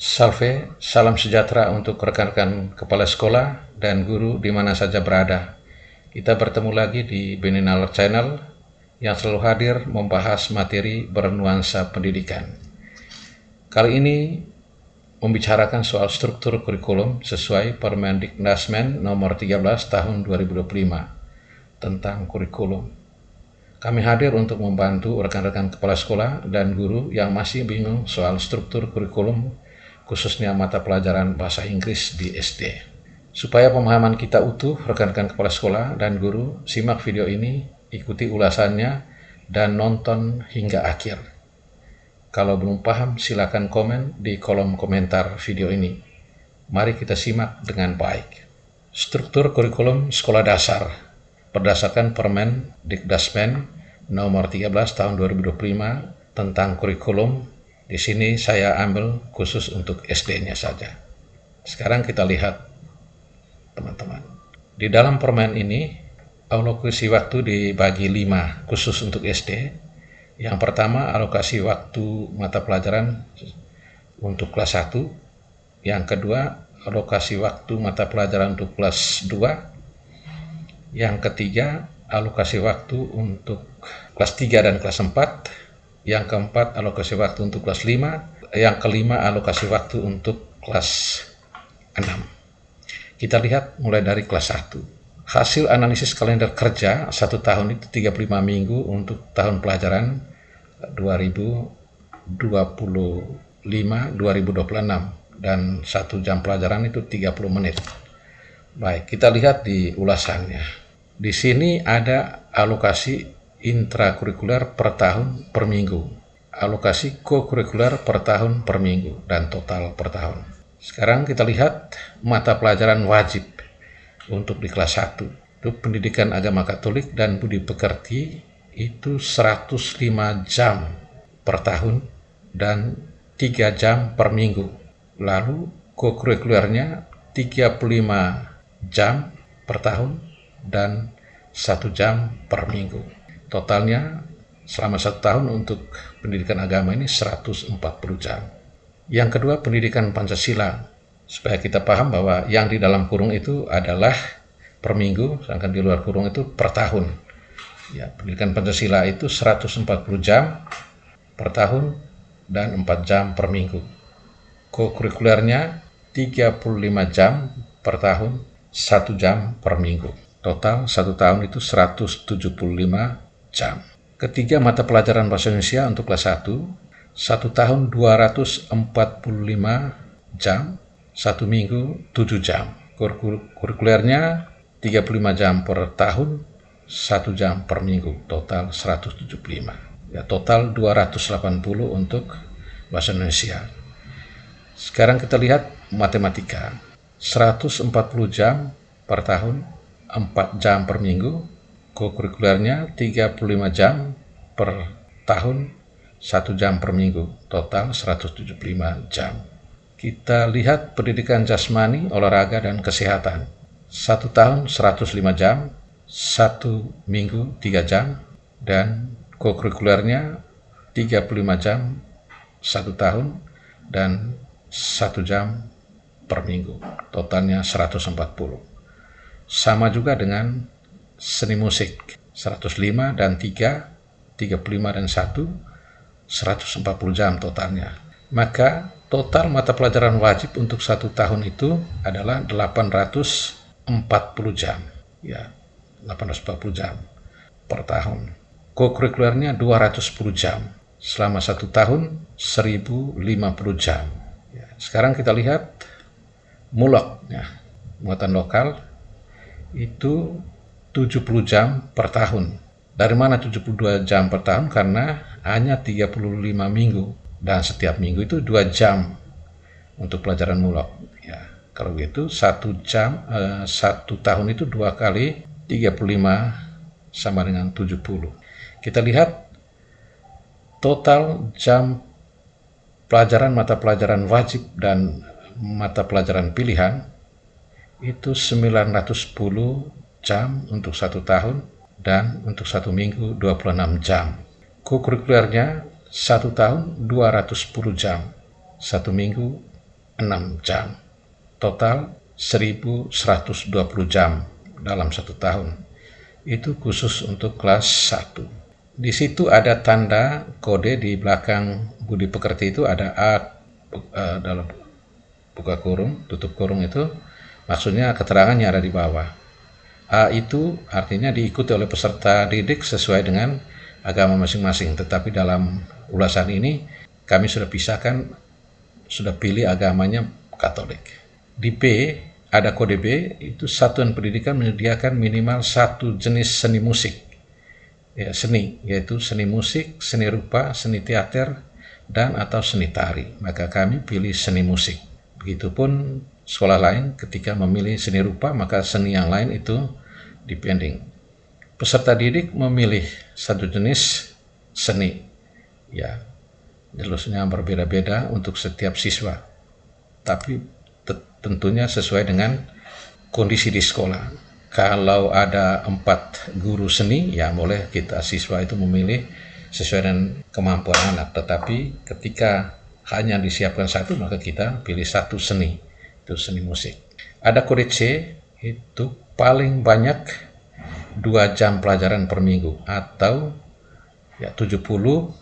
Salve, salam sejahtera untuk rekan-rekan kepala sekolah dan guru di mana saja berada. Kita bertemu lagi di Beninal Channel yang selalu hadir membahas materi bernuansa pendidikan. Kali ini membicarakan soal struktur kurikulum sesuai Permendiknasmen nomor 13 tahun 2025 tentang kurikulum. Kami hadir untuk membantu rekan-rekan kepala sekolah dan guru yang masih bingung soal struktur kurikulum, khususnya mata pelajaran bahasa Inggris di SD. Supaya pemahaman kita utuh, rekan-rekan kepala sekolah dan guru, simak video ini, ikuti ulasannya, dan nonton hingga akhir. Kalau belum paham, silakan komen di kolom komentar video ini. Mari kita simak dengan baik. Struktur kurikulum sekolah dasar berdasarkan Permendiknasmen nomor 13 tahun 2025 tentang kurikulum. Di sini saya ambil khusus untuk SD-nya saja. Sekarang kita lihat, teman-teman. Di dalam permen ini, alokasi waktu dibagi 5 khusus untuk SD. Yang pertama, alokasi waktu mata pelajaran untuk kelas 1. Yang kedua, alokasi waktu mata pelajaran untuk kelas 2. Yang ketiga, alokasi waktu untuk kelas 3 dan kelas 4. Yang keempat, alokasi waktu untuk kelas 5. Yang kelima, alokasi waktu untuk kelas 6. Kita lihat mulai dari kelas 1. Hasil analisis kalender kerja 1 tahun itu 35 minggu untuk tahun pelajaran 2025-2026 dan 1 jam pelajaran itu 30 menit. Baik, kita lihat di ulasannya. Di sini ada alokasi intrakurikuler per tahun per minggu, alokasi kokurikuler per tahun per minggu, dan total per tahun. Sekarang kita lihat mata pelajaran wajib untuk di kelas 1. Itu pendidikan agama Katolik dan budi pekerti itu 105 jam per tahun dan 3 jam per minggu. Lalu kokurikulernya 35 jam per tahun dan 1 jam per minggu. Totalnya selama 1 tahun untuk pendidikan agama ini 140 jam. Yang kedua, pendidikan Pancasila. Supaya kita paham bahwa yang di dalam kurung itu adalah per minggu, sedangkan di luar kurung itu per tahun. Ya, pendidikan Pancasila itu 140 jam per tahun dan 4 jam per minggu. Kokurikulernya 35 jam per tahun, 1 jam per minggu. Total 1 tahun itu 175 jam. Ketiga, mata pelajaran bahasa Indonesia untuk kelas 1. 1 tahun 245 jam, 1 minggu 7 jam. Kurikulernya 35 jam per tahun, 1 jam per minggu. Total 175. Ya, total 280 untuk bahasa Indonesia. Sekarang kita lihat matematika. 140 jam per tahun, 4 jam per minggu. Kokurikulernya 35 jam per tahun, 1 jam per minggu. Total 175 jam. Kita lihat pendidikan jasmani, olahraga, dan kesehatan. 1 tahun 105 jam, 1 minggu 3 jam, dan kokurikulernya 35 jam 1 tahun dan 1 jam per minggu. Totalnya 140. Sama juga dengan seni musik, 105 dan 3, 35 dan 1, 140 jam totalnya. Maka total mata pelajaran wajib untuk 1 tahun itu adalah 840 jam. Ya, 840 jam per tahun. Kokurikulernya 210 jam. Selama 1 tahun, 1050 jam. Ya, sekarang kita lihat mulok, ya, muatan lokal, itu 70 jam per tahun. Dari mana 72 jam per tahun? Karena hanya 35 minggu. Dan setiap minggu itu 2 jam untuk pelajaran mulok. Ya, kalau gitu 1 tahun itu 2 kali 35 sama dengan 70. Kita lihat total jam pelajaran mata pelajaran wajib dan mata pelajaran pilihan itu 910 jam untuk 1 tahun dan untuk 1 minggu 26 jam. Kokurikulernya 1 tahun 210 jam, 1 minggu 6 jam. Total 1120 jam dalam 1 tahun. Itu khusus untuk kelas 1. Di situ ada tanda kode di belakang budi pekerti itu ada A dalam buka kurung, tutup kurung itu maksudnya keterangannya ada di bawah. A itu artinya diikuti oleh peserta didik sesuai dengan agama masing-masing, tetapi dalam ulasan ini kami sudah pisahkan, sudah pilih agamanya Katolik. Di B ada kode B, itu satuan pendidikan menyediakan minimal 1 jenis seni musik, ya, seni, yaitu seni musik, seni rupa, seni teater, dan atau seni tari. Maka kami pilih seni musik. Begitupun sekolah lain ketika memilih seni rupa, maka seni yang lain itu dipending. Peserta didik memilih 1 jenis seni, ya, jelusnya berbeda-beda untuk setiap siswa, tapi tentunya sesuai dengan kondisi di sekolah. Kalau ada 4 guru seni, ya boleh kita siswa itu memilih sesuai dengan kemampuan anak. Tetapi ketika hanya disiapkan 1, maka kita pilih 1 seni, itu seni musik. Ada kode C, itu paling banyak 2 jam pelajaran per minggu atau ya 72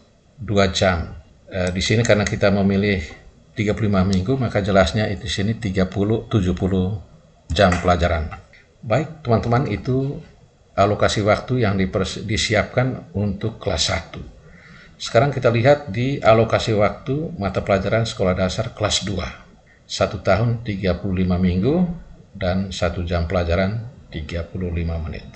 jam. Di sini karena kita memilih 35 minggu, maka jelasnya itu di sini 70 jam pelajaran. Baik, teman-teman, itu alokasi waktu yang disiapkan untuk kelas 1. Sekarang kita lihat di alokasi waktu mata pelajaran sekolah dasar kelas 2. 1 tahun 35 minggu dan 1 jam pelajaran 35 menit.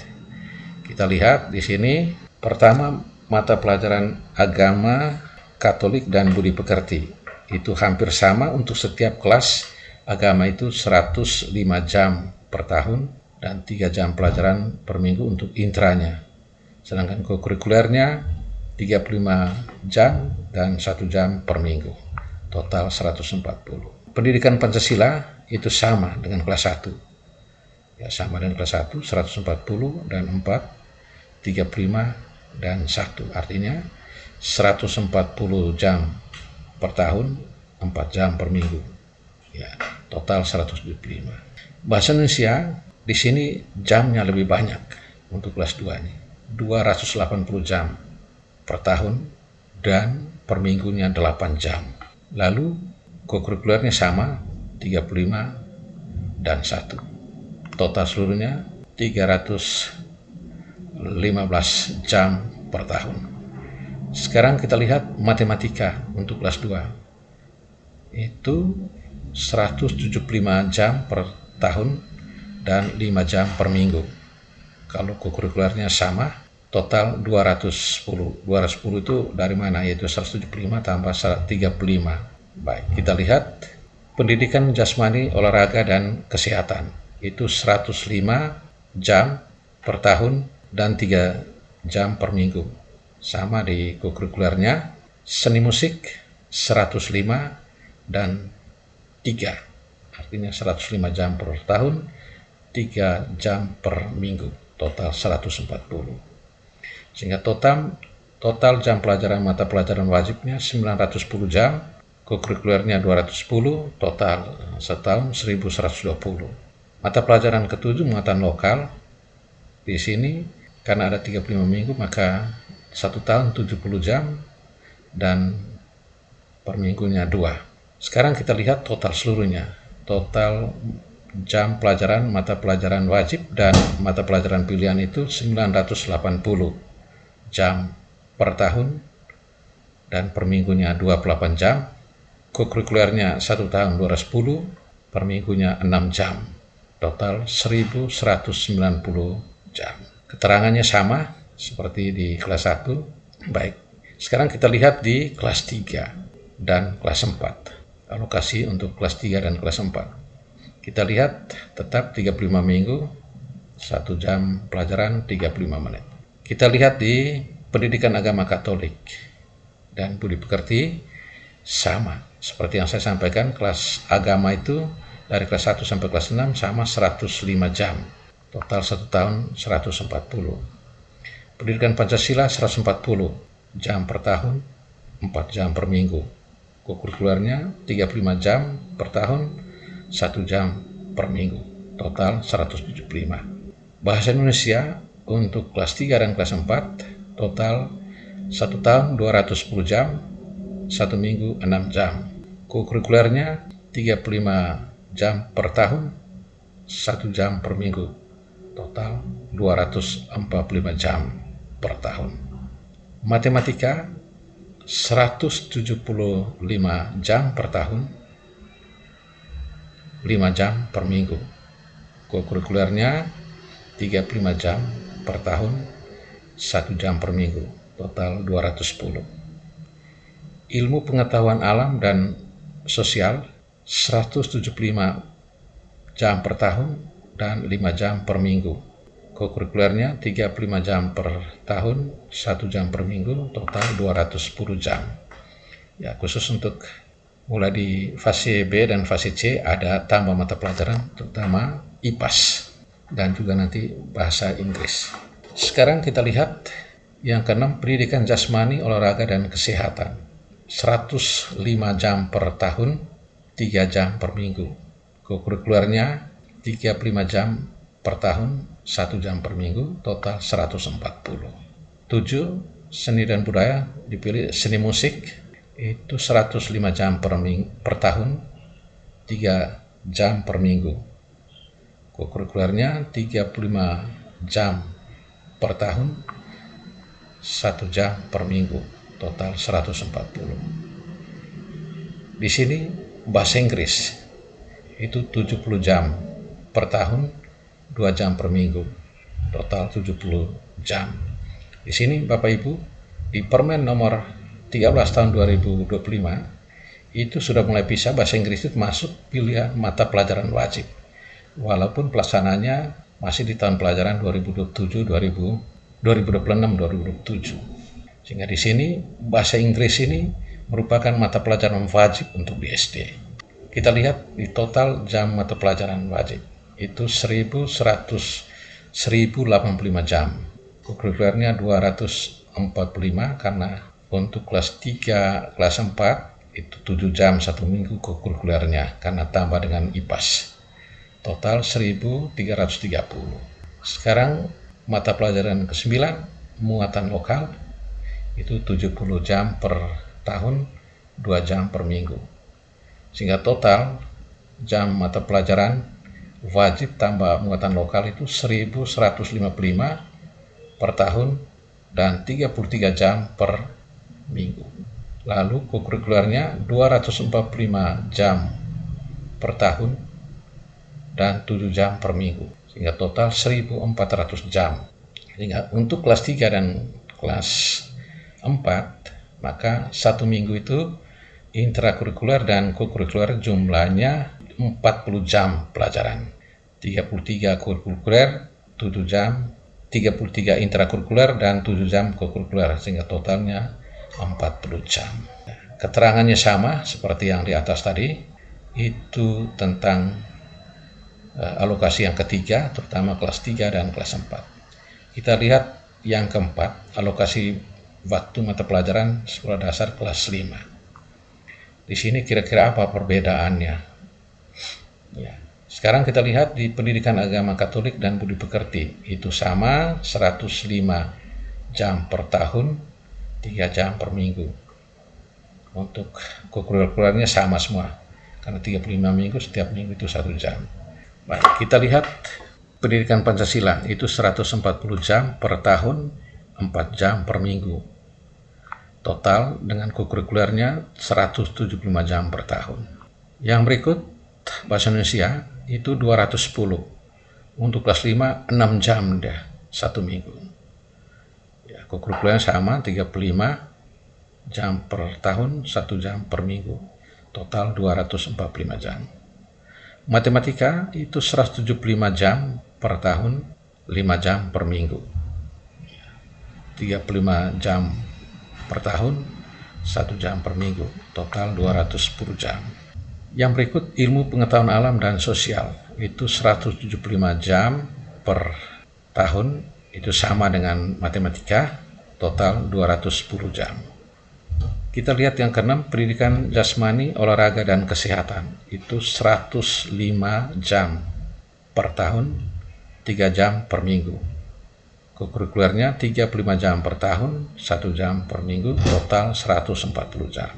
Kita lihat di sini pertama mata pelajaran agama Katolik dan budi pekerti. Itu hampir sama untuk setiap kelas. Agama itu 105 jam per tahun dan 3 jam pelajaran per minggu untuk intranya. Sedangkan kokurikulernya 35 jam dan 1 jam per minggu. Total 140. Pendidikan Pancasila itu sama dengan kelas 1. Ya, sama dengan kelas 1, 140 dan 4, 35 dan 1. Artinya 140 jam per tahun, 4 jam per minggu. Ya, total 175. Bahasa Indonesia di sini jamnya lebih banyak untuk kelas 2 ini. 280 jam per tahun dan per minggunya 8 jam. Lalu kokurikulernya sama, 35 dan 1. Total seluruhnya 315 jam per tahun. Sekarang kita lihat matematika untuk kelas 2. Itu 175 jam per tahun dan 5 jam per minggu. Kalau kokurikulernya sama, total 210. 210 itu dari mana? Yaitu 175 tambah 135. Baik, kita lihat pendidikan jasmani, olahraga, dan kesehatan. Itu 105 jam per tahun dan 3 jam per minggu. Sama di kokurikulernya. Seni musik 105 dan 3. Artinya 105 jam per tahun, 3 jam per minggu. Total 140. Sehingga total jam pelajaran mata pelajaran wajibnya 910 jam, kokurikulernya 210, total setahun 1120. Mata pelajaran ke-7 muatan lokal. Di sini karena ada 35 minggu maka 1 tahun 70 jam dan per minggunya 2. Sekarang kita lihat total seluruhnya. Total jam pelajaran mata pelajaran wajib dan mata pelajaran pilihan itu 980 jam per tahun dan per minggunya 28 jam. Kokurikulernya 1 tahun 210, per minggunya 6 jam. Total 1190 jam. Keterangannya sama seperti di kelas 1. Baik, sekarang kita lihat di kelas 3 dan kelas 4. Alokasi untuk kelas 3 dan kelas 4. Kita lihat tetap 35 minggu, 1 jam pelajaran 35 menit. Kita lihat di pendidikan agama Katolik dan budi pekerti sama. Seperti yang saya sampaikan, kelas agama itu dari kelas 1 sampai kelas 6 sama 105 jam. Total 1 tahun 140. Pendidikan Pancasila 140 jam per tahun, 4 jam per minggu. Kokurikulernya 35 jam per tahun, 1 jam per minggu, total 175. Bahasa Indonesia untuk kelas 3 dan kelas 4, total 1 tahun 210 jam, 1 minggu 6 jam. Kurikulernya 35 jam per tahun, 1 jam per minggu, total 245 jam per tahun. Matematika 175 jam per tahun, 5 jam per minggu. Kurikulernya 35 jam per tahun, 1 jam per minggu, total 210. Ilmu pengetahuan alam dan sosial 175 jam per tahun dan 5 jam per minggu. Kurikulernya 35 jam per tahun, 1 jam per minggu, total 210 jam. Ya, khusus untuk mulai di fase B dan fase C ada tambah mata pelajaran, terutama IPAS dan juga nanti bahasa Inggris. Sekarang kita lihat yang keenam, pendidikan jasmani, olahraga, dan kesehatan. 105 jam per tahun, 3 jam per minggu. Kurikulernya 35 jam per tahun, 1 jam per minggu, total 140. 7. Seni dan budaya, dipilih seni musik, itu 105 jam per tahun, 3 jam per minggu. Kurikulernya 35 jam per tahun, 1 jam per minggu, total 140. Di sini bahasa Inggris itu 70 jam per tahun, 2 jam per minggu, total 70 jam. Di sini Bapak Ibu, di Permen nomor 13 tahun 2025 itu sudah mulai bisa bahasa Inggris itu masuk pilihan mata pelajaran wajib, walaupun pelaksananya masih di tahun pelajaran 2026-2027. Sehingga di sini bahasa Inggris ini merupakan mata pelajaran wajib untuk di SD. Kita lihat di total jam mata pelajaran wajib itu 1085 jam. Kurikulernya 245 karena untuk kelas 3, kelas 4 itu 7 jam 1 minggu kurikulernya karena tambah dengan IPAS. Total 1330. Sekarang mata pelajaran ke-9, muatan lokal, itu 70 jam per tahun, 2 jam per minggu. Sehingga total jam mata pelajaran wajib tambah muatan lokal itu 1155 per tahun dan 33 jam per minggu. Lalu kurikulernya 245 jam per tahun dan 7 jam per minggu, sehingga total 1400 jam. Sehingga untuk kelas 3 dan kelas 4, maka 1 minggu itu intrakurikuler dan kokurikuler jumlahnya 40 jam pelajaran. 33 kurikuler, 7 jam, 33 intrakurikuler dan 7 jam kokurikuler, sehingga totalnya 40 jam. Keterangannya sama seperti yang di atas tadi, itu tentang alokasi yang ketiga, terutama kelas 3 dan kelas 4. Kita lihat yang keempat, alokasi waktu mata pelajaran sekolah dasar kelas 5. Di sini kira-kira apa perbedaannya? Ya. Sekarang kita lihat di pendidikan agama Katolik dan budi pekerti, itu sama 105 jam per tahun, 3 jam per minggu. Untuk kurikulernya sama semua, karena 35 minggu, setiap minggu itu 1 jam. Baik, kita lihat pendidikan Pancasila, itu 140 jam per tahun, 4 jam per minggu. Total dengan kurikulernya 175 jam per tahun. Yang berikut, bahasa Indonesia, itu 210. Untuk kelas 5, 6 jam dah, 1 minggu. Ya, kurikulernya sama, 35 jam per tahun, 1 jam per minggu. Total 245 jam. Matematika itu 175 jam per tahun, 5 jam per minggu. 35 jam per tahun, 1 jam per minggu. Total 210 jam. Yang berikut ilmu pengetahuan alam dan sosial, itu 175 jam per tahun, itu sama dengan matematika, total 210 jam. Kita lihat yang keenam, pendidikan jasmani, olahraga, dan kesehatan. Itu 105 jam per tahun, 3 jam per minggu. Kokurikulernya 35 jam per tahun, 1 jam per minggu, total 140 jam.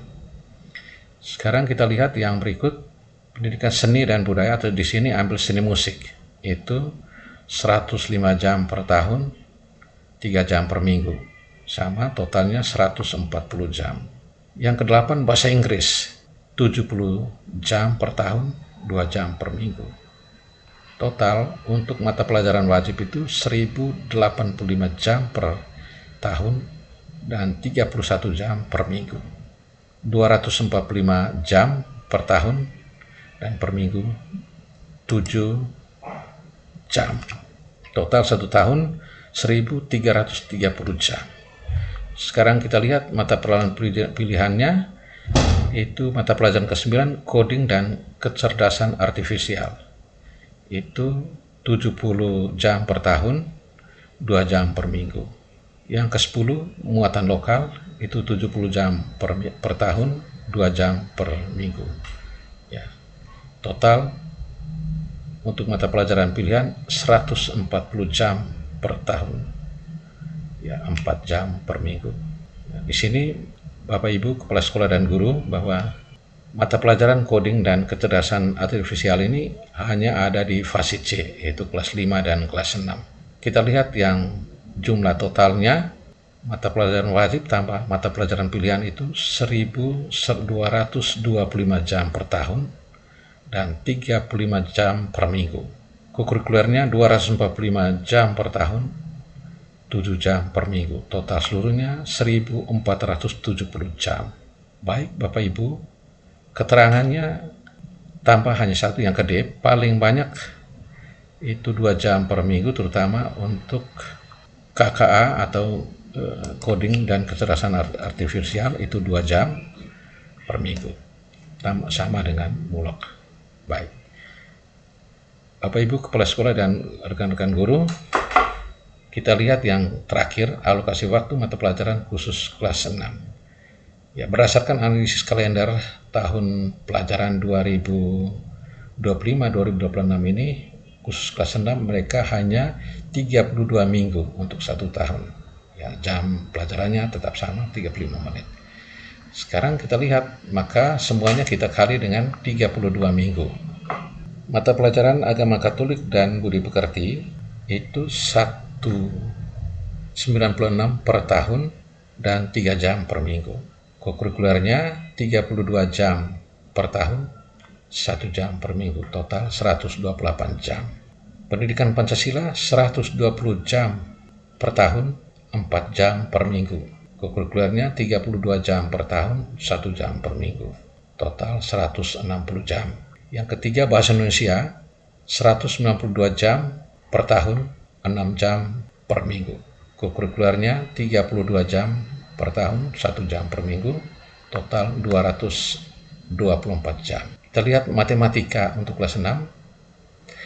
Sekarang kita lihat yang berikut, pendidikan seni dan budaya, atau di sini ambil seni musik. Itu 105 jam per tahun, 3 jam per minggu. Sama totalnya 140 jam. Yang kedelapan, bahasa Inggris, 70 jam per tahun, 2 jam per minggu. Total untuk mata pelajaran wajib itu 1085 jam per tahun dan 31 jam per minggu. 245 jam per tahun dan per minggu 7 jam. Total 1 tahun 1330 jam. Sekarang kita lihat mata pelajaran pilihannya, itu mata pelajaran ke-9, coding dan kecerdasan artifisial. Itu 70 jam per tahun, 2 jam per minggu. Yang ke-10, muatan lokal, itu 70 jam per tahun, 2 jam per minggu. Ya. Total untuk mata pelajaran pilihan 140 jam per tahun. Ya, 4 jam per minggu. Nah, di sini Bapak Ibu Kepala Sekolah dan Guru, bahwa mata pelajaran coding dan kecerdasan artifisial ini hanya ada di fase C, yaitu kelas 5 dan kelas 6. Kita lihat yang jumlah totalnya, mata pelajaran wajib tambah mata pelajaran pilihan itu 1225 jam per tahun dan 35 jam per minggu. Kokurikulernya 245 jam per tahun, 7 jam per minggu. Total seluruhnya 1470 jam. Baik Bapak Ibu, keterangannya tambah hanya satu, yang kedua, paling banyak itu 2 jam per minggu, terutama untuk KKA atau coding dan kecerdasan artifisial, itu 2 jam per minggu. Sama dengan mulok. Baik. Bapak Ibu Kepala Sekolah dan rekan-rekan guru, kita lihat yang terakhir, alokasi waktu mata pelajaran khusus kelas 6. Ya, berdasarkan analisis kalender tahun pelajaran 2025-2026 ini, khusus kelas 6 mereka hanya 32 minggu untuk 1 tahun. Ya, jam pelajarannya tetap sama, 35 menit. Sekarang kita lihat, maka semuanya kita kali dengan 32 minggu. Mata pelajaran agama Katolik dan budi pekerti itu 196 per tahun dan 3 jam per minggu. Kokurikulernya 32 jam per tahun, 1 jam per minggu, total 128 jam. Pendidikan Pancasila 120 jam per tahun, 4 jam per minggu. Kokurikulernya 32 jam per tahun, 1 jam per minggu, total 160 jam. Yang ketiga, bahasa Indonesia 192 jam per tahun, 6 jam per minggu. Kokurikulernya 32 jam per tahun, 1 jam per minggu, total 224 jam. Kita lihat matematika untuk kelas 6,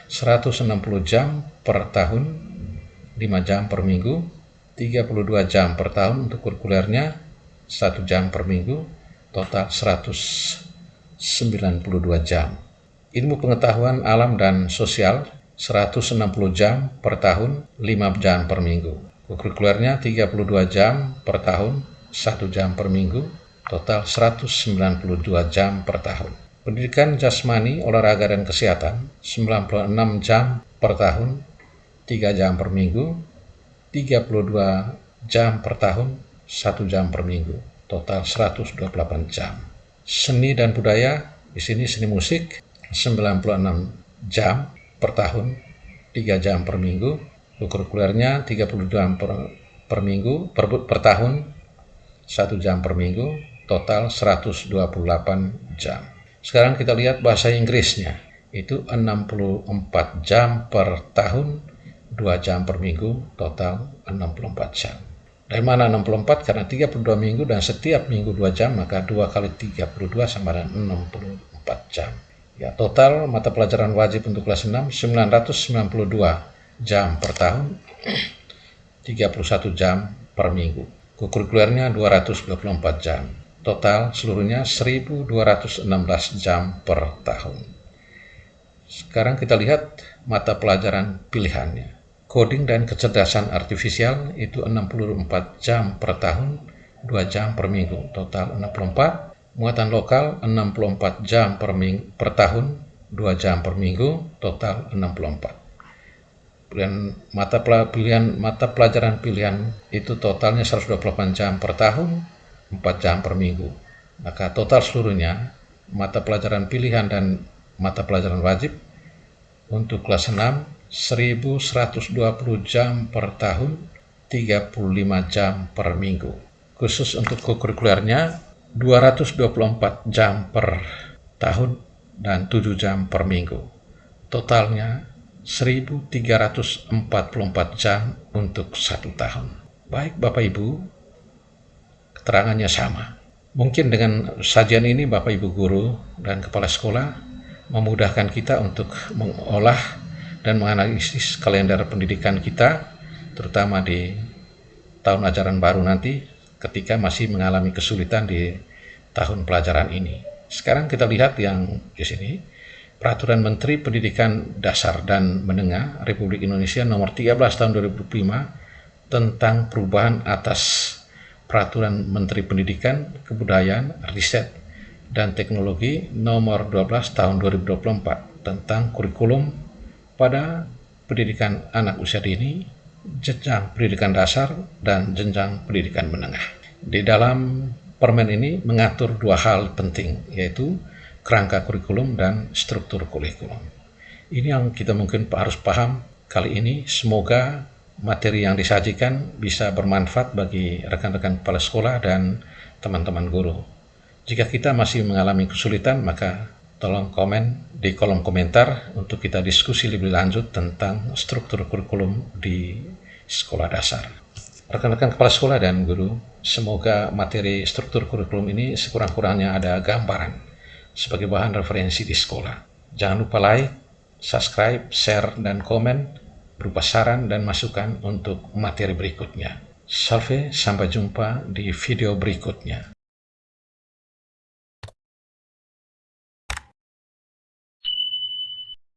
160 jam per tahun, 5 jam per minggu, 32 jam per tahun untuk kurikulernya, 1 jam per minggu, total 192 jam. Ilmu pengetahuan alam dan sosial 160 jam per tahun, 5 jam per minggu. Kurikulernya 32 jam per tahun, 1 jam per minggu, total 192 jam per tahun. Pendidikan jasmani, olahraga dan kesehatan 96 jam per tahun, 3 jam per minggu, 32 jam per tahun, 1 jam per minggu, total 128 jam. Seni dan budaya, di sini seni musik 96 jam per tahun, 3 jam per minggu. Kurikulernya 30 jam per minggu, per tahun, 1 jam per minggu, total 128 jam. Sekarang kita lihat bahasa Inggrisnya, itu 64 jam per tahun, 2 jam per minggu, total 64 jam. Dari mana 64? Karena 32 minggu dan setiap minggu 2 jam, maka 2 kali 32 sama dengan 64 jam. Ya, total mata pelajaran wajib untuk kelas 6 992 jam per tahun, 31 jam per minggu. Kurikulernya 224 jam. Total seluruhnya 1.216 jam per tahun. Sekarang kita lihat mata pelajaran pilihannya. Coding dan kecerdasan artifisial itu 64 jam per tahun, 2 jam per minggu, total 64. Muatan lokal 64 jam per tahun, 2 jam per minggu, total 64. Mata pelajaran pilihan itu totalnya 128 jam per tahun, 4 jam per minggu. Maka total seluruhnya mata pelajaran pilihan dan mata pelajaran wajib untuk kelas 6 1.120 jam per tahun, 35 jam per minggu. Khusus untuk kokurikulernya 224 jam per tahun dan 7 jam per minggu. Totalnya 1.344 jam untuk 1 tahun. Baik Bapak Ibu, keterangannya sama. Mungkin dengan sajian ini Bapak Ibu guru dan kepala sekolah memudahkan kita untuk mengolah dan menganalisis kalender pendidikan kita, terutama di tahun ajaran baru nanti ketika masih mengalami kesulitan di tahun pelajaran ini. Sekarang kita lihat yang di sini, Peraturan Menteri Pendidikan Dasar dan Menengah Republik Indonesia Nomor 13 Tahun 2005 tentang perubahan atas Peraturan Menteri Pendidikan, Kebudayaan, Riset, dan Teknologi Nomor 12 Tahun 2024 tentang kurikulum pada pendidikan anak usia dini, jenjang pendidikan dasar, dan jenjang pendidikan menengah. Di dalam permen ini mengatur 2 hal penting, yaitu kerangka kurikulum dan struktur kurikulum. Ini yang kita mungkin harus paham kali ini. Semoga materi yang disajikan bisa bermanfaat bagi rekan-rekan kepala sekolah dan teman-teman guru. Jika kita masih mengalami kesulitan, maka tolong komen di kolom komentar untuk kita diskusi lebih lanjut tentang struktur kurikulum di sekolah dasar. Rekan-rekan kepala sekolah dan guru, semoga materi struktur kurikulum ini sekurang-kurangnya ada gambaran sebagai bahan referensi di sekolah. Jangan lupa like, subscribe, share, dan komen berupa saran dan masukan untuk materi berikutnya. Salve, sampai jumpa di video berikutnya.